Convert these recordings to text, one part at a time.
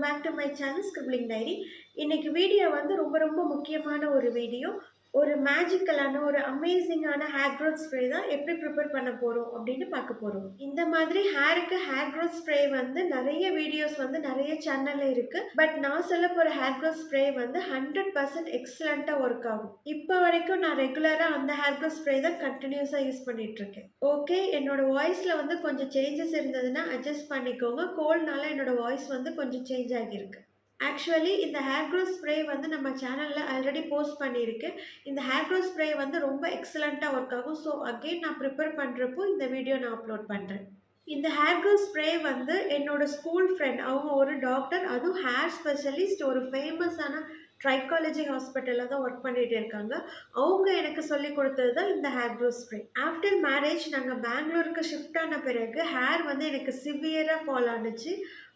Back to my channel scribbling diary. இன்னைக்கு video வந்து ரொம்ப முக்கியமான ஒரு வீடியோ. ஒரு மேஜிக்கலான ஒரு அமேசிங்கான ஹேர் க்ரோத் ஸ்ப்ரே தான் எப்படி ப்ரிப்பேர் பண்ண போகிறோம் அப்படின்னு பார்க்க போகிறோம். இந்த மாதிரி ஹேருக்கு ஹேர் க்ரோத் ஸ்ப்ரே வந்து நிறைய வீடியோஸ் வந்து நிறைய சேனலில் இருக்குது. பட் நான் சொல்ல போகிற ஹேர் க்ரோத் ஸ்ப்ரே வந்து 100% எக்ஸலண்ட்டாக ஒர்க் ஆகும். இப்போ வரைக்கும் நான் ரெகுலராக அந்த ஹேர் க்ரோத் ஸ்ப்ரே தான் கண்டினியூஸாக யூஸ் பண்ணிகிட்ருக்கேன். ஓகே, என்னோட வாய்ஸில் வந்து கொஞ்சம் சேஞ்சஸ் இருந்ததுன்னா அட்ஜஸ்ட் பண்ணிக்கோங்க. கோல்ட்னால என்னோட வாய்ஸ் வந்து கொஞ்சம் சேஞ்ச் ஆகியிருக்கு. ஆக்சுவலி இந்த ஹேர் க்ரோத் ஸ்ப்ரே வந்து நம்ம சேனலில் ஆல்ரெடி போஸ்ட் பண்ணியிருக்கேன். இந்த ஹேர் க்ரோத் ஸ்ப்ரே வந்து ரொம்ப எக்ஸலண்ட்டாக ஒர்க் ஆகும். ஸோ அகெயின் நான் ப்ரிப்பேர் பண்ணுறப்போ இந்த வீடியோ நான் அப்லோட் பண்ணுறேன். இந்த ஹேர் க்ரோத் ஸ்ப்ரே வந்து என்னோட ஸ்கூல் ஃப்ரெண்ட், அவங்க ஒரு டாக்டர், அதுவும் ஹேர் ஸ்பெஷலிஸ்ட், ஒரு ஃபேமஸான ட்ரைக்காலஜி ஹாஸ்பிட்டலில் தான் ஒர்க் பண்ணிகிட்டு இருக்காங்க. அவங்க எனக்கு சொல்லி கொடுத்தது தான் இந்த hair growth spray. After marriage நாங்கள் பெங்களூருக்கு ஷிஃப்ட் ஆன பிறகு ஹேர் வந்து எனக்கு சிவியராக ஃபால் ஆனுச்சு.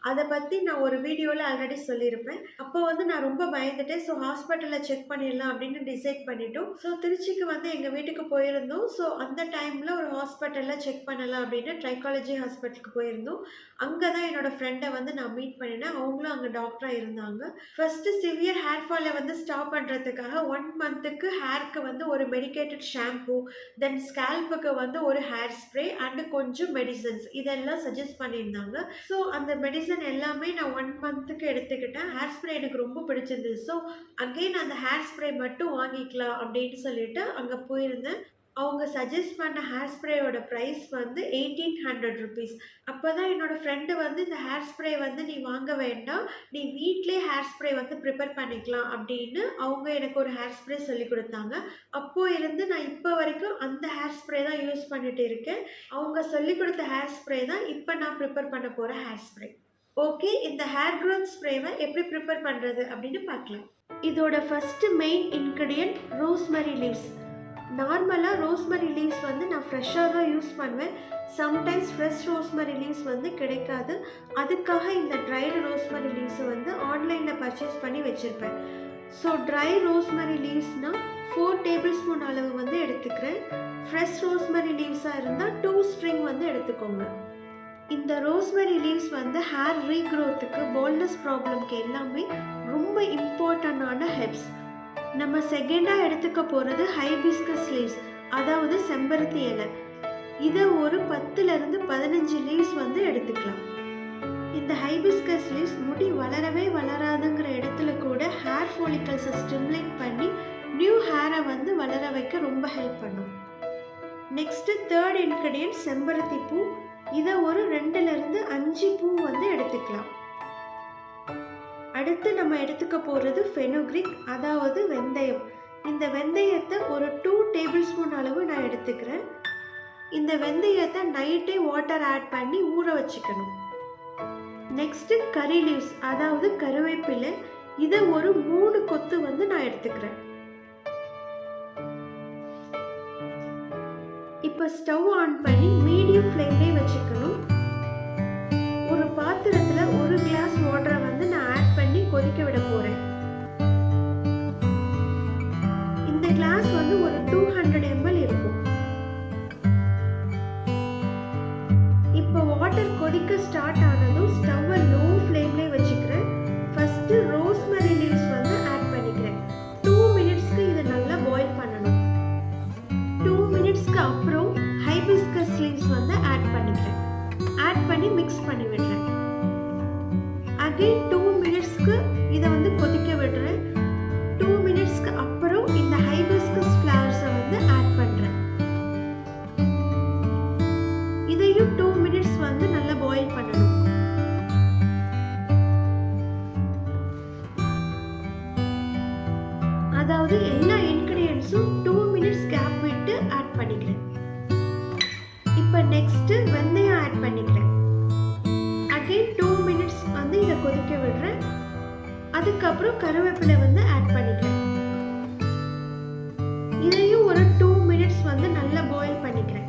அதை பற்றி நான் ஒரு வீடியோவில் ஆல்ரெடி சொல்லியிருப்பேன். அப்போ வந்து நான் ரொம்ப பயந்துட்டேன். ஸோ ஹாஸ்பிட்டலில் செக் பண்ணிடலாம் அப்படின்னு டிசைட் பண்ணிட்டோம். ஸோ திருச்சிக்கு வந்து எங்கள் வீட்டுக்கு போயிருந்தோம். ஸோ அந்த டைமில் ஒரு ஹாஸ்பிட்டலில் செக் பண்ணலாம் அப்படின்னு ட்ரைக்காலஜி ஹாஸ்பிட்டலுக்கு போயிருந்தோம். அங்கே தான் என்னோடய ஃப்ரெண்டை வந்து நான் மீட் பண்ணினேன். அவங்களும் அங்கே டாக்டராக இருந்தாங்க. ஃபஸ்ட்டு சிவியர் ஹேர் ஃபாலை வந்து ஸ்டாப் பண்ணுறதுக்காக 1 மந்த்துக்கு ஹேருக்கு வந்து ஒரு மெடிக்கேட்டட் ஷாம்பூ, தென் ஸ்கேல்புக்கு வந்து ஒரு ஹேர் ஸ்ப்ரே அண்டு கொஞ்சம் மெடிசன்ஸ் இதெல்லாம் சஜஸ்ட் பண்ணியிருந்தாங்க. ஸோ அந்த மெடிசன் எல்லாமே நான் 1 மந்த்துக்கு எடுத்துக்கிட்டேன். ஹேர் ஸ்ப்ரே எனக்கு ரொம்ப பிடிச்சிருந்தது. ஸோ அகெயின் அந்த ஹேர் ஸ்ப்ரே மட்டும் வாங்கிக்கலாம் அப்படின்னு சொல்லிட்டு அங்கே போயிருந்தேன். அவங்க சஜஸ்ட் பண்ண ஹேர் ஸ்ப்ரேயோட ப்ரைஸ் வந்து 1800 ருபீஸ். அப்போ தான் என்னோடய ஃப்ரெண்டு வந்து இந்த ஹேர் ஸ்ப்ரே வந்து நீ வாங்க வேண்டாம், நீ வீட்டிலே ஹேர் ஸ்ப்ரே வந்து ப்ரிப்பேர் பண்ணிக்கலாம் அப்படின்னு அவங்க எனக்கு ஒரு ஹேர் ஸ்ப்ரே சொல்லி கொடுத்தாங்க. அப்போது இருந்து நான் இப்போ வரைக்கும் அந்த ஹேர் ஸ்ப்ரே தான் யூஸ் பண்ணிட்டு இருக்கேன். அவங்க சொல்லி கொடுத்த ஹேர் ஸ்ப்ரே தான் இப்போ நான் ப்ரிப்பேர் பண்ண போகிற ஹேர் ஸ்ப்ரே. ஓகே, இந்த ஹேர் க்ரோத் ஸ்ப்ரேவை எப்படி ப்ரிப்பேர் பண்ணுறது அப்படின்னு பார்க்கலாம். இதோட first main ingredient rosemary leaves. நார்மலாக ரோஸ்மெரி லீவ்ஸ் வந்து நான் ஃப்ரெஷ்ஷாக தான் யூஸ் பண்ணுவேன். சம்டைம்ஸ் ஃப்ரெஷ் ரோஸ்மெரி லீவ்ஸ் வந்து கிடைக்காது. அதுக்காக இந்த ட்ரைடு ரோஸ்மெரி லீவ்ஸை வந்து ஆன்லைனில் பர்ச்சேஸ் பண்ணி வச்சுருப்பேன். ஸோ ட்ரை ரோஸ்மெரி லீவ்ஸ்னால் 4 டேபிள் ஸ்பூன் அளவு வந்து எடுத்துக்கிறேன். ஃப்ரெஷ் ரோஸ்மெரி லீவ்ஸாக இருந்தால் 2 ஸ்ட்ரிங் வந்து எடுத்துக்கோங்க. இந்த ரோஸ்மெரி லீவ்ஸ் வந்து ஹேர் ரீக்ரோத்துக்கு, பால்ட்னஸ் ப்ராப்ளம்க்கு எல்லாமே ரொம்ப இம்பார்ட்டண்டான ஹெர்ப்ஸ். நம்ம செகண்டாக எடுத்துக்க போகிறது ஹைபிஸ்கஸ் லீவ்ஸ், அதாவது செம்பருத்தி இலை. இதை ஒரு 10லேருந்து 15 லீவ்ஸ் வந்து எடுத்துக்கலாம். இந்த ஹைபிஸ்கஸ் லீவ்ஸ் முடி வளரவே வளராதுங்கிற இடத்துல கூட ஹேர் ஃபாலிகல்ஸை ஸ்டிமுலேட் பண்ணி நியூ ஹேரை வந்து வளர வைக்க ரொம்ப ஹெல்ப் பண்ணும். நெக்ஸ்ட்டு தேர்ட் இன்க்ரீடியன்ட் செம்பருத்தி பூ. இதை ஒரு 2லேருந்து 5 பூ வந்து எடுத்துக்கலாம். அடுத்து நம்ம எடுத்துக்க போகிறது ஃபெனுக்ரிக், அதாவது வெந்தயம். இந்த வெந்தயத்தை ஒரு 2 டேபிள் ஸ்பூன் அளவு நான் எடுத்துக்கிறேன். இந்த வெந்தயத்தை நைட்டே வாட்டர் ஆட் பண்ணி ஊற வச்சுக்கணும். நெக்ஸ்ட்டு கரி லீவ்ஸ், அதாவது கருவேப்பிலை. இதை ஒரு 3 கொத்து வந்து நான் எடுத்துக்கிறேன். இப்போ ஸ்டவ் ஆன் பண்ணி மீடியம் ஃப்ளேம்லேயே வச்சுக்கணும். ஒரு பாத்திரத்தில் 1 கிளாஸ் வாட்டரை வந்து நான் ஆட் பண்ணி கொதிக்க விட போகிறேன். இந்த கிளாஸ் வந்து ஒரு 200 ml இருக்கும். இப்போ வாட்டர் கொதிக்க ஸ்டார்ட் ஆனதும் ஸ்டவ்வை லோ ஃப்ளேம்லேயே வச்சுக்கிறேன். ஃபஸ்ட்டு ரோஸ்மெரி லீவ்ஸ் வந்து ஆட் பண்ணிக்கிறேன். 2 மினிட்ஸ்க்கு இதை நல்லா பாயில் பண்ணணும். 2 மினிட்ஸ்க்கு அப்புறம் ஹைபிஸ்கஸ் லீவ்ஸ் வந்து ஆட் பண்ணிக்கிறேன். ஆட் பண்ணி மிக்ஸ் பண்ணி விடுறேன். அகைன் 2 மினிட்ஸ்க்கு இதை வந்து கொதிக்க விடுறேன். 2 மினிட்ஸ்க்கு அப்புறம் இந்த ஹைபிஸ்கஸ் ஃப்ளவர்ஸை வந்து ஆட் பண்ணுறேன். இதையும் 2 மினிட்ஸ் வந்து நல்லா பாயில் பண்ணணும். அதாவது எல்லா இன்க்ரீடியன்ட்ஸும் 2 மினிட்ஸ் கேப் விட்டு ஆட் பண்ணிக்கிறேன். இப்போ நெக்ஸ்ட்டு வெந்தயம் ஆட் பண்ணிக்கிறேன். அகைன் 2 மினிட்ஸ் வந்து இதை கொதிக்க விடுறேன். அதுக்கப்புறம் கருவேப்பிலை வந்து ஆட் பண்ணிக்கிறேன். இதையும் ஒரு 2 மினிட்ஸ் வந்து நல்லா பாயில் பண்ணிக்கிறேன்.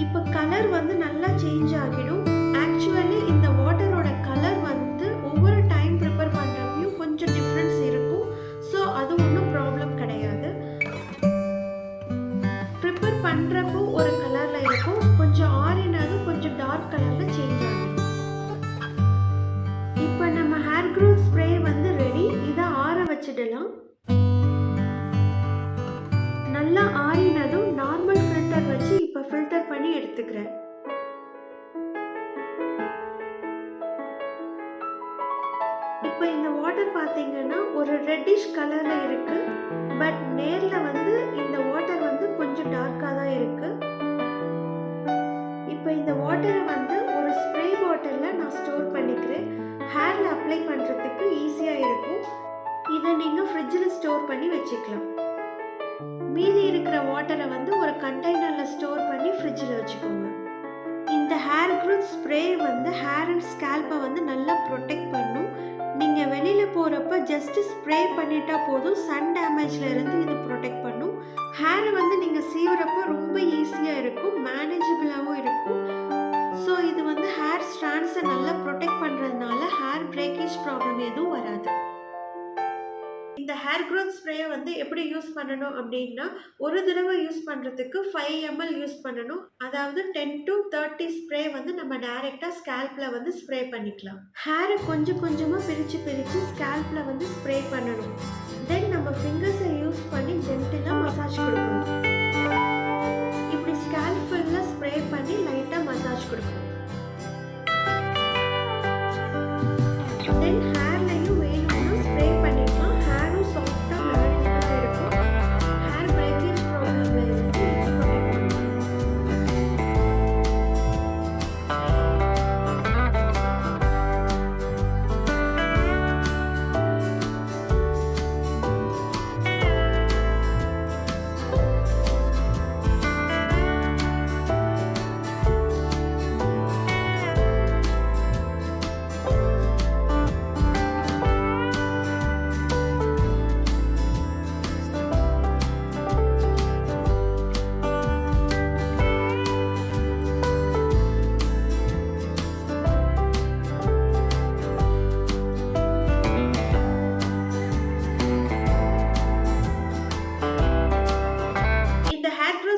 இப்போ கலர் வந்து நல்லா சேஞ்ச் ஆகிடும். ஆக்சுவலி இந்த வாட்டரோட கலர் வந்து ஒவ்வொரு டைம் ப்ரிப்பேர் பண்ணுறப்பையும் கொஞ்சம் டிஃப்ரென்ஸ் இருக்கும். ஸோ அது ஒன்றும் ப்ராப்ளம் கிடையாது. ப்ரிப்பேர் பண்ணுறப்போ ஒரு கலரில் இருக்கும், கொஞ்சம் ஆறினது கொஞ்சம் டார்க் கலரில் சேஞ்ச் ஆகிடும். எடுத்துக்கிறேன். இப்போ இந்த வாட்டர் பார்த்தீங்கன்னா, ஒரு ரெட்டிஷ் கலர்ல இருக்கு. பட் நேர்ல வந்து இந்த வாட்டர் வந்து கொஞ்சம் டார்க்கா தான் இருக்கு. இப்போ இந்த வாட்டர வந்து ஒரு ஸ்ப்ரே பாட்டில்ல நான் ஸ்டோர் பண்ணிக்கிறேன். ஹேர்ல அப்ளை பண்றதுக்கு ஈஸியா இருக்கும். இத நீங்க ஃப்ரிட்ஜ்ல ஸ்டோர் பண்ணி வச்சுக்கலாம். மீதி இருக்கிற வாட்டர வந்து ஒரு கண்டெய்னர்ல ஸ்டோர் பண்ணி ஃப்ரிட்ஜ்ல வச்சுக்கோங்க. இந்த ஹேர் க்ரோத் ஸ்ப்ரே வந்து ஹேர் அண்ட் ஸ்கேல்ப்பை வந்து நல்லா ப்ரொடெக்ட் பண்ணும். நீங்க வெளியில போறப்ப ஜஸ்ட் ஸ்ப்ரே பண்ணிட்டா போதும். சன் டேமேஜ்ல இருந்து இது ப்ரொடெக்ட் பண்ணும். ஹேர் வந்து நீங்க சீவுறப்ப ரொம்ப ஈஸியா இருக்கும். மேனேஜபிளாவும் இருக்கும். ஸோ இது வந்து ஹேர் ஸ்ட்ராண்ட்ஸை நல்லா ப்ரொடெக்ட் பண்றதுனால ஹேர் பிரேக்கேஜ் ப்ராப்ளம் எதுவும் வராது. இந்த ஹேர் க்ரோத் ஸ்ப்ரேயை வந்து எப்படி யூஸ் பண்ணணும் அப்படின்னா, ஒரு தடவை யூஸ் பண்ணுறதுக்கு 5 ml யூஸ் பண்ணணும். அதாவது 10 to 30 ஸ்ப்ரே வந்து நம்ம டைரெக்டாக ஸ்கேல்பில் வந்து ஸ்ப்ரே பண்ணிக்கலாம். ஹேரை கொஞ்சம் கொஞ்சமாக பிரித்து பிரித்து ஸ்கேல்பில் வந்து ஸ்ப்ரே பண்ணணும். தென் நம்ம ஃபிங்கர்ஸை யூஸ் பண்ணி ஜென்டிலாக மசாஜ் கொடுக்கணும். இப்படி ஸ்கேல்ப் ஃபுல்லாக ஸ்ப்ரே பண்ணி லைட்டாக மசாஜ் கொடுக்கணும். தென் ஹேர்லையும் வேணும்னா ஸ்ப்ரே பண்ணிக்கலாம். ஹேரும் சாஃப்டாக மேனேஜபிளாக இருக்கும். ஹேர் பிரேக்கேஜ் ப்ராப்ளம்ல இருந்து ப்ரொடெக்ட் பண்ணும்.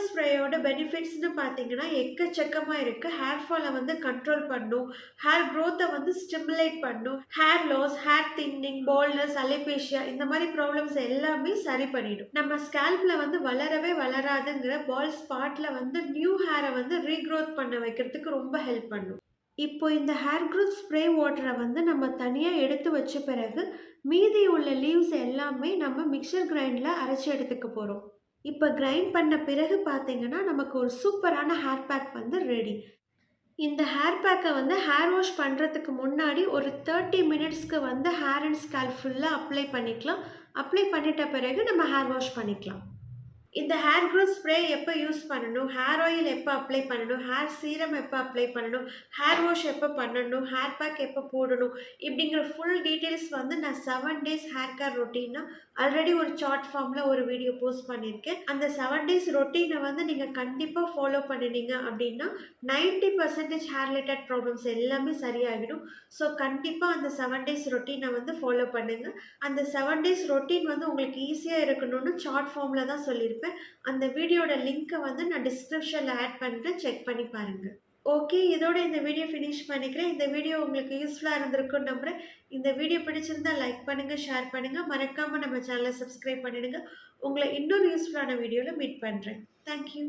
ஸ்ப்ரேயோட பெனிஃபிட்ஸ்னு பார்த்தீங்கன்னா எக்கச்சக்கமாக இருக்குது. ஹேர் ஃபாலை வந்து கண்ட்ரோல் பண்ணும். ஹேர் க்ரோத்தை வந்து ஸ்டிமுலேட் பண்ணும். Hair loss, hair thinning, baldness, alopecia இந்த மாதிரி ப்ராப்ளம்ஸ் எல்லாமே சரி பண்ணிடும். நம்ம ஸ்கேல்பில் வந்து வளரவே வளராதுங்கிற பால் ஸ்பாட்டில் வந்து நியூ ஹேரை வந்து ரீக்ரோத் பண்ண வைக்கிறதுக்கு ரொம்ப ஹெல்ப் பண்ணும். இப்போ இந்த ஹேர் க்ரோத் ஸ்ப்ரே வாட்டரை வந்து நம்ம தனியாக எடுத்து வச்ச பிறகு மீதி உள்ள லீவ்ஸ் எல்லாமே நம்ம மிக்சர் கிரைண்டில் அரைச்சி எடுத்துக்க போகிறோம். இப்போ கிரைண்ட் பண்ண பிறகு பார்த்தீங்கன்னா நமக்கு ஒரு சூப்பரான ஹேர் பேக் வந்து ரெடி. இந்த ஹேர் பேக்கை வந்து ஹேர் வாஷ் பண்ணுறதுக்கு முன்னாடி ஒரு 30 மினிட்ஸ்க்கு வந்து ஹேர் அண்ட் ஸ்கேல்ப் ஃபுல்லாக அப்ளை பண்ணிக்கலாம். அப்ளை பண்ணிட்ட பிறகு நம்ம ஹேர் வாஷ் பண்ணிக்கலாம். இந்த ஹேர் க்ரோத் ஸ்ப்ரே எப்போ யூஸ் பண்ணணும், ஹேர் ஆயில் எப்போ அப்ளை பண்ணணும், ஹேர் சீரம் எப்போ அப்ளை பண்ணணும், ஹேர் வாஷ் எப்போ பண்ணணும், ஹேர் பேக் எப்போ போடணும், இப்படிங்கிற ஃபுல் டீட்டெயில்ஸ் வந்து நான் 7 days ஹேர் கேர் ரொட்டீனா ஆல்ரெடி ஒரு சார்ட் ஃபார்மில் ஒரு வீடியோ போஸ்ட் பண்ணியிருக்கேன். அந்த 7 days ரொட்டீனை வந்து நீங்கள் கண்டிப்பாக ஃபாலோ பண்ணினீங்க அப்படின்னா 90% ஹேர் ரிலேட்டட் ப்ராப்ளம்ஸ் எல்லாமே சரியாகிடும். ஸோ கண்டிப்பாக அந்த 7 days ரொட்டீனை வந்து ஃபாலோ பண்ணுங்கள். அந்த 7 days ரொட்டீன் வந்து உங்களுக்கு ஈஸியாக இருக்கணும்னு சார்ட் ஃபார்மில் தான் சொல்லியிருப்பேன். அந்த வீடியோட லிங்கை வந்து நான் டிஸ்கிரிப்ஷனில் ஆட் பண்ணுறேன், செக் பண்ணி பாருங்கள். ஓகே, இதோட இந்த வீடியோ ஃபினிஷ் பண்ணிக்கிறேன். இந்த வீடியோ உங்களுக்கு யூஸ்ஃபுல்லாக இருந்திருக்குன்னு நம்புகிறேன். இந்த வீடியோ பிடிச்சிருந்தா லைக் பண்ணுங்கள், ஷேர் பண்ணுங்கள், மறக்காமல் நம்ம சேனலை சப்ஸ்கிரைப் பண்ணிடுங்க. உங்களை இன்னொரு யூஸ்ஃபுல்லான வீடியோவில் மீட் பண்ணுறேன். தேங்க்யூ.